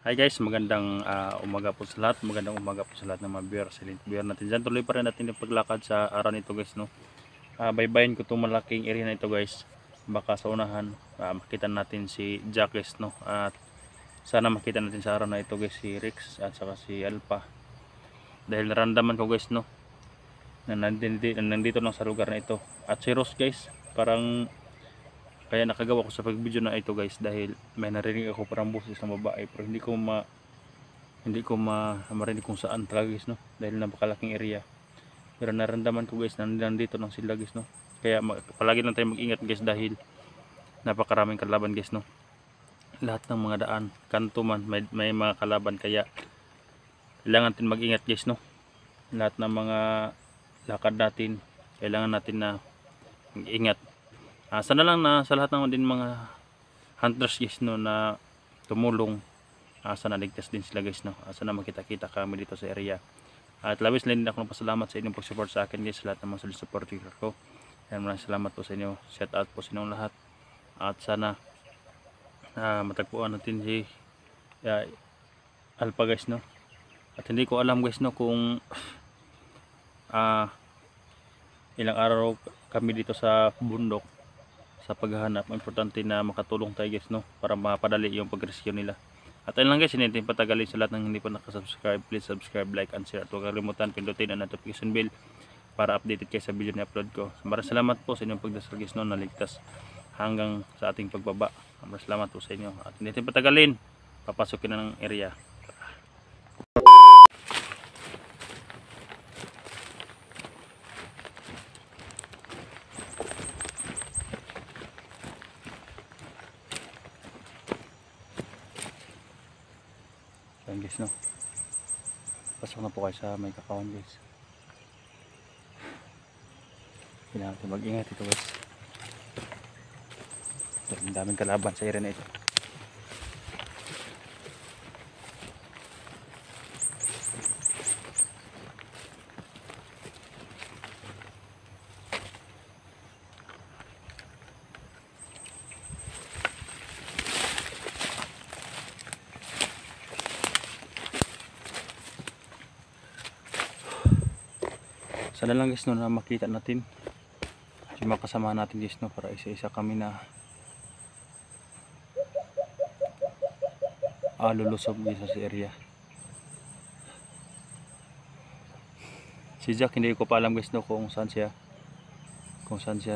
Hi guys, magandang umaga po sa lahat. Magandang umaga po sa lahat ng mga viewer, silent viewer natin dyan. Tuloy pa rin natin yung paglakad sa araw nito guys, no. Baybayin ko itong malaking area na ito guys. Baka sa unahan makita natin si Jackes, no. At sana makita natin sa araw na ito guys si Rex at saka si Alpha. Dahil naramdaman ko guys, no, na nandito lang sa lugar na ito. At si Rose guys, parang kaya nakagawa ko sa pag-video na ito guys dahil may narinig ako parang boses ng babae, pero hindi ko marinig kung saan talaga guys, no, dahil napakalaking area. Pero naramdaman ko guys na nandito lang sila guys, no. Kaya palagi lang tayo mag-ingat guys dahil napakaraming kalaban guys, no. Lahat ng mga daan, kanto man may mga kalaban, kaya kailangan natin mag-ingat guys, no. Lahat ng mga lakad natin kailangan natin na mag-ingat. Sana lang na sa lahat naman din mga hunters guys, no, na tumulong, sana ligtas din sila guys, no. Sana makita-kita kami dito sa area. At labis lang din ako ng pasalamat sa inyong pag-support sa akin guys, sa lahat ng mga solid supporter ko. Maraming salamat po sa inyo. Shout out po sa inyong lahat. At sana matagpuan natin si Alpha guys, no. At hindi ko alam guys, no, kung ilang araw kami dito sa bundok sa paghahanap. Importante na makatulong tayo guys, no, para mapadali yung pag-rescue nila. At ayun lang guys, hindi natin patagalin. Sa lahat ng hindi pa nakasubscribe, please subscribe, like and share. At huwag kalimutan pindutin ang notification bell para updated kayo sa video na upload ko. Maraming salamat po sa inyong pagdasal guys, no, naligtas hanggang sa ating pagbaba. Maraming salamat po sa inyo. At hindi natin patagalin, papasukin na ng area. Ayan guys, no, pasok na po kayo sa may kakawan guys. Kailangan natin mag-ingat ito guys. Ang daming kalaban sa area na ito. Sana lang guys, no, na makita natin yung mga kasama natin guys, no, para isa-isa kami na lulusob guys sa area. Si Jack hindi ko pa alam guys, no, kung saan siya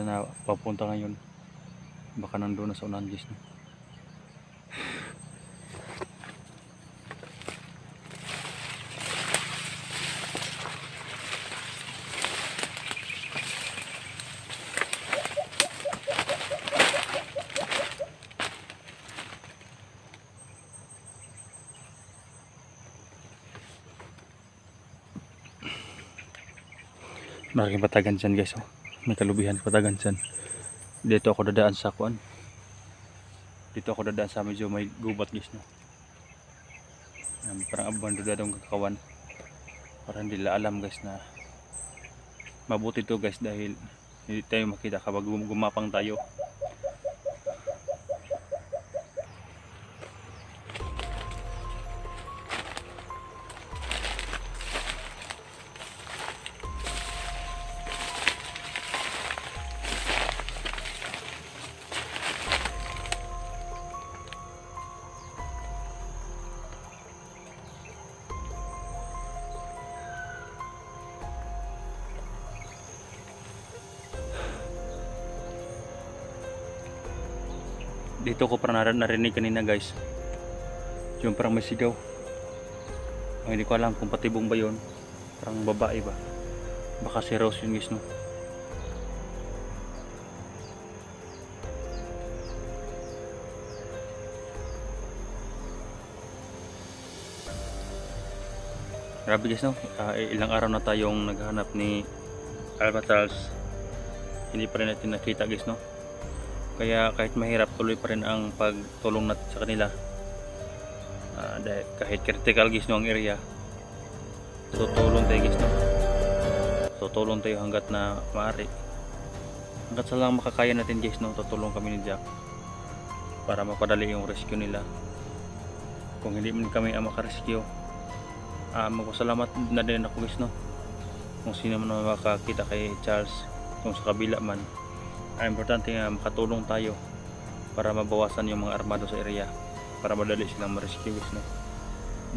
na papunta ngayon. Baka nandoon na sa unahan guys, no. Malaking patagan dyan guys, oh. May kalubihan patagan dyan. Dito ako dadaan sa kuan. Dito ako dadaan sa medyo may gubat guys, no. Parang abandonadong kakawan. Para hindi nila alam guys na mabuti to guys, dahil hindi tayo makita kapag gumapang tayo. Dito ko parang narinig kanina guys, yung parang may sigaw. Hindi ko alam kung patibong ba yun, parang babae ba, baka si Rose yun guys, no. Grabe guys, no, ilang araw na tayong naghahanap ni Albatross, hindi pa rin natin nakita guys, no. Kaya kahit mahirap, tuloy pa rin ang pagtulong natin sa kanila. Dahil kahit critical guys, no, ang area, tutulong tayo guys, no. Tutulong tayo hanggat na maaari. Hanggat sa lang makakaya natin guys, no, tutulong kami ni Jack para mapadali yung rescue nila. kung hindi man kami ang makarescue, magpasalamat na din ako guys, no, kung sino man makakita kay Charles kung sa kabila man. Importante nga makatulong tayo para mabawasan yung mga armado sa area, para madali silang ma-rescue guys, no,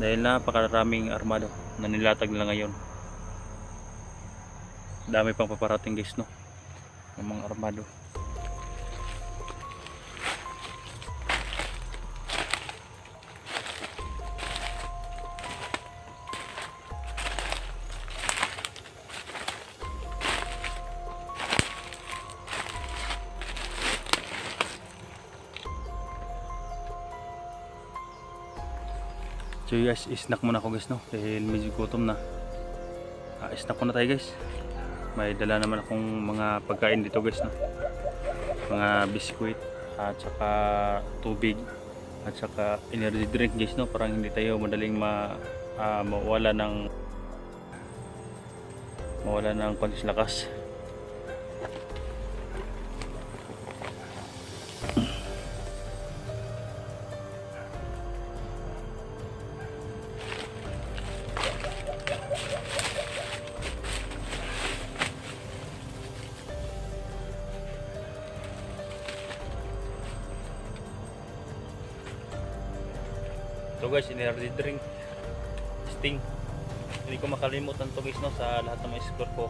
dahil napakaraming armado na nilatag nila ngayon. Dami pang paparating guys, no, ng mga armado. So guys, snack muna ako guys, no, dahil medyo gutom na. Snack muna tayo guys. May dala naman akong mga pagkain dito guys, no, mga biskuit at saka tubig at saka energy drink guys, no, parang hindi tayo madaling mawala ng kontis lakas. So guys, energy drink Sting, hindi ko makalimutan to guys, no, sa lahat ng mga score ko.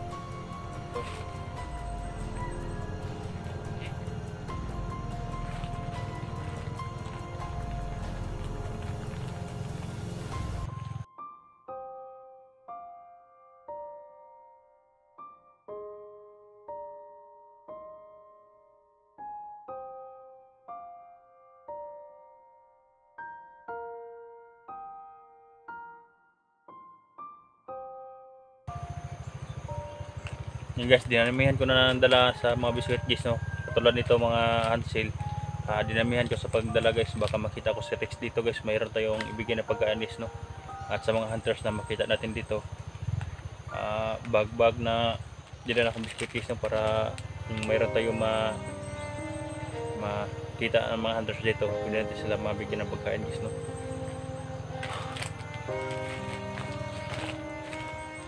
So, yun guys, dinamihan ko na nandala sa mga biscuit guys, no, katulad nito mga Hansel. Dinamihan ko sa pagdala guys, baka makita ko sa text dito guys, mayroon tayong ibigay na pagkain guys, no, at sa mga hunters na makita natin dito, bag na dinala akong biscuit guys, no, para mayroon tayong makita ang mga hunters dito, pwede natin sila mabigyan ng pagkain guys, no.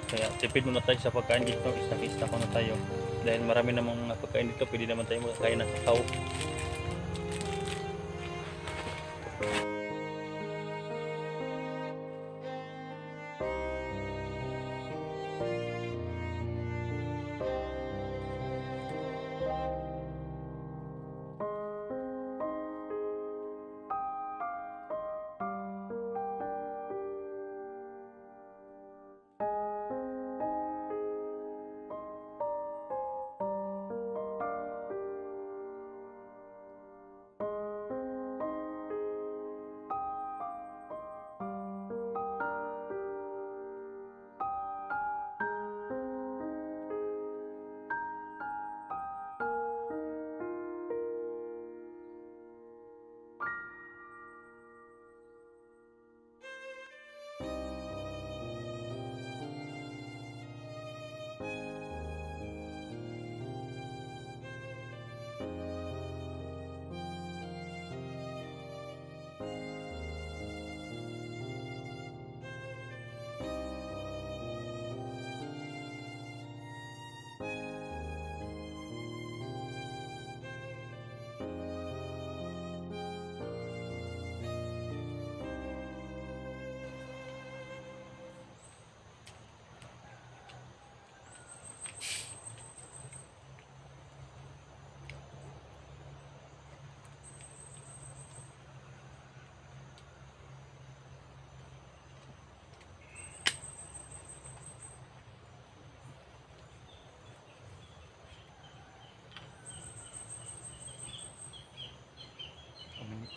Kaya tipid muna tayo sa pagkain dito, snack muna tayo dahil marami namang pagkain dito, pwede naman tayo magkain ng kakao.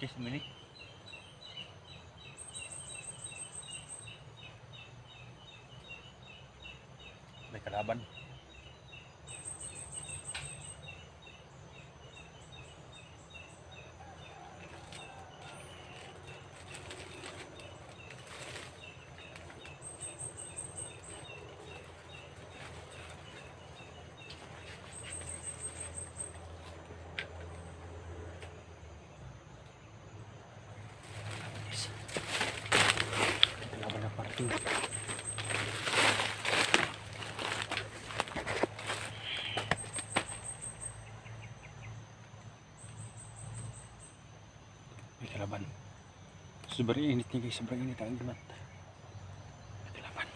Just a minute. May kalaban. ating may kalaban. Sobrang init niya guys, sobrang init ang imat. May kalaban.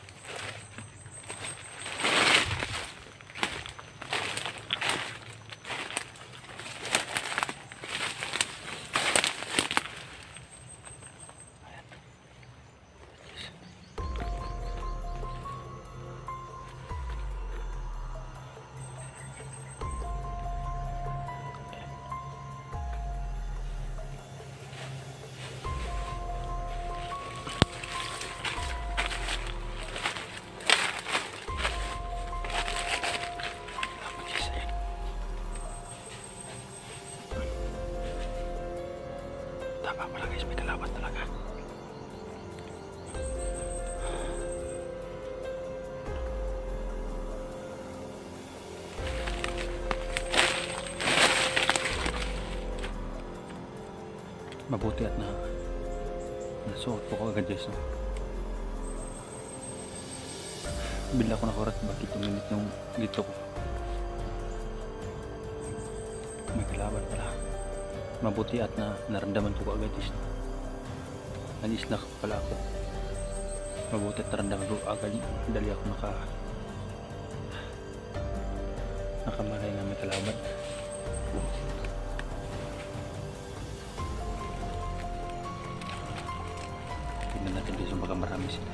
Tama pala guys, may kalaban talaga. Mabuti at nasuot po ko agad guys, no? Bila ko nakurat bakit tuminit yung dito ko. May kalaban pala. Mabuti at naramdaman ko agad guys, no? Nag-isnak pala ako. Mabuti at naramdaman ko agad dali ako nakamalay na may kalaban. Tignan natin guys kung baka marami sila.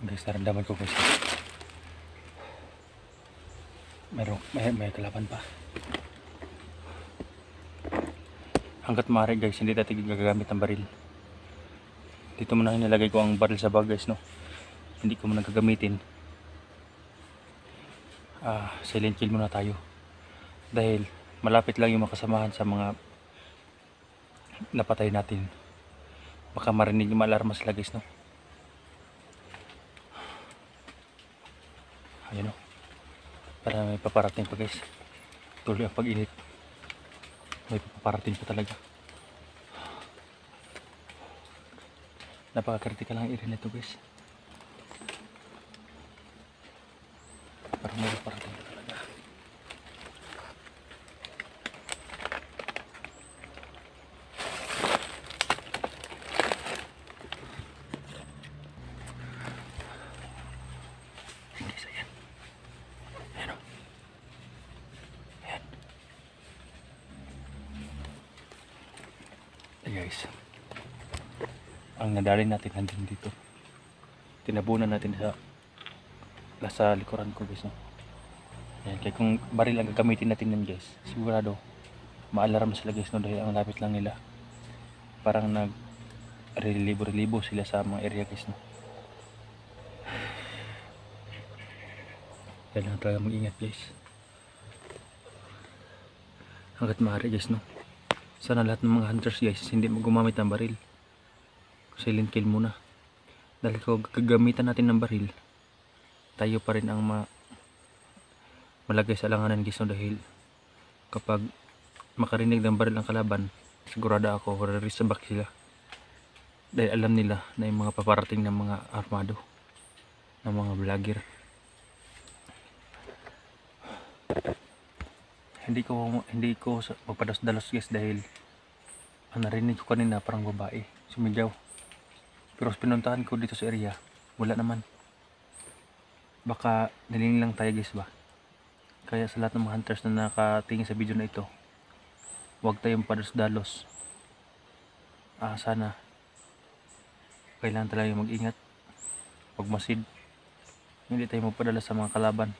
Guys, naramdaman ko guys. May kalaban pa. Hanggat maaari guys, hindi natin gagamit ng baril. Dito muna nilagay ko ang baril sa bag guys, no. Hindi ko muna gagamitin. Silent kill muna tayo. Dahil malapit lang yung makasamahan sa mga napatay natin. Baka marinig yung alarma sila guys, no. Ayan o. Para may paparating pa guys. Tuloy ang pag-init. May paparating pa talaga. Napaka-critical ang area nito guys. Parang may paparating pa talaga. Guys, ayan. Ayan o. Ayan. Ayan guys. Ang nadali natin nandun dito. Tinabunan natin sa likuran ko guys, no? Ayan, kaya kung baril ang gagamitin natin nun guys, sigurado ma-alarm sila guys, no? Dahil ang lapit lang nila. Parang nag-relibo sila sa mga area guys, no? Kaya lang talaga mag-ingat guys. Hanggat maaari guys, no? Sana lahat ng mga hunters guys hindi gumamit ng baril. Silent kill muna. Dahil kung gagamitan natin ng baril, tayo pa rin ang malagay sa alanganan guys, no? Dahil kapag makarinig ng baril ang kalaban, sigurado ako re-reserve sila. Dahil alam nila na yung mga paparating ng mga armado, ng mga vlogger. Hindi ko magpadas-dalos guys, dahil ang narinig ko kanina parang babae sumigaw. Pero pinuntahan ko dito sa area, wala naman. Baka niling lang tayo guys ba. Kaya sa lahat ng mga hunters na nakatingin sa video na ito, huwag tayong padas-dalos. Sana kailangan talaga mag-ingat, huwag masid, hindi tayo magpadala sa mga kalaban.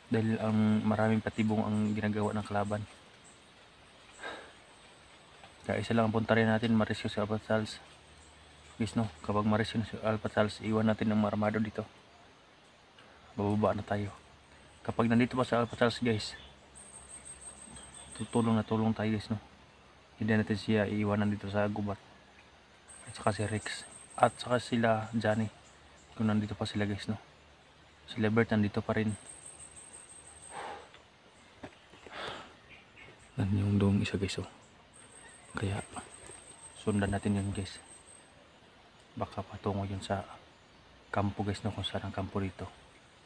Dahil ang maraming patibong ang ginagawa ng kalaban. Kaya isa lang ang puntarin natin, ma-rescue si Alpha-Charles guys, no. Kapag ma-rescue si Alpha-Charles, iwan natin ng armado dito, bababa na tayo. Kapag nandito pa sa Alpha-Charles guys, tulong tayo guys, no. Hindi natin siya iiwanan dito sa gubat. At saka si Rex, at saka sila Johnny, kung nandito pa sila guys, no. Sila Bert nandito pa rin. Yan yung doong isa guys, oh. Kaya sundan natin yun guys. Baka patungo yun sa kampo guys, no, kung saan ang kampo dito.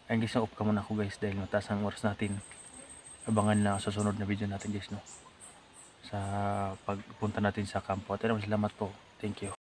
Ayun guys, off ka muna ako guys, dahil mataas ang oras natin. Abangan na sa sunod na video natin guys, no, sa pagpunta natin sa kampo. At salamat po. Thank you.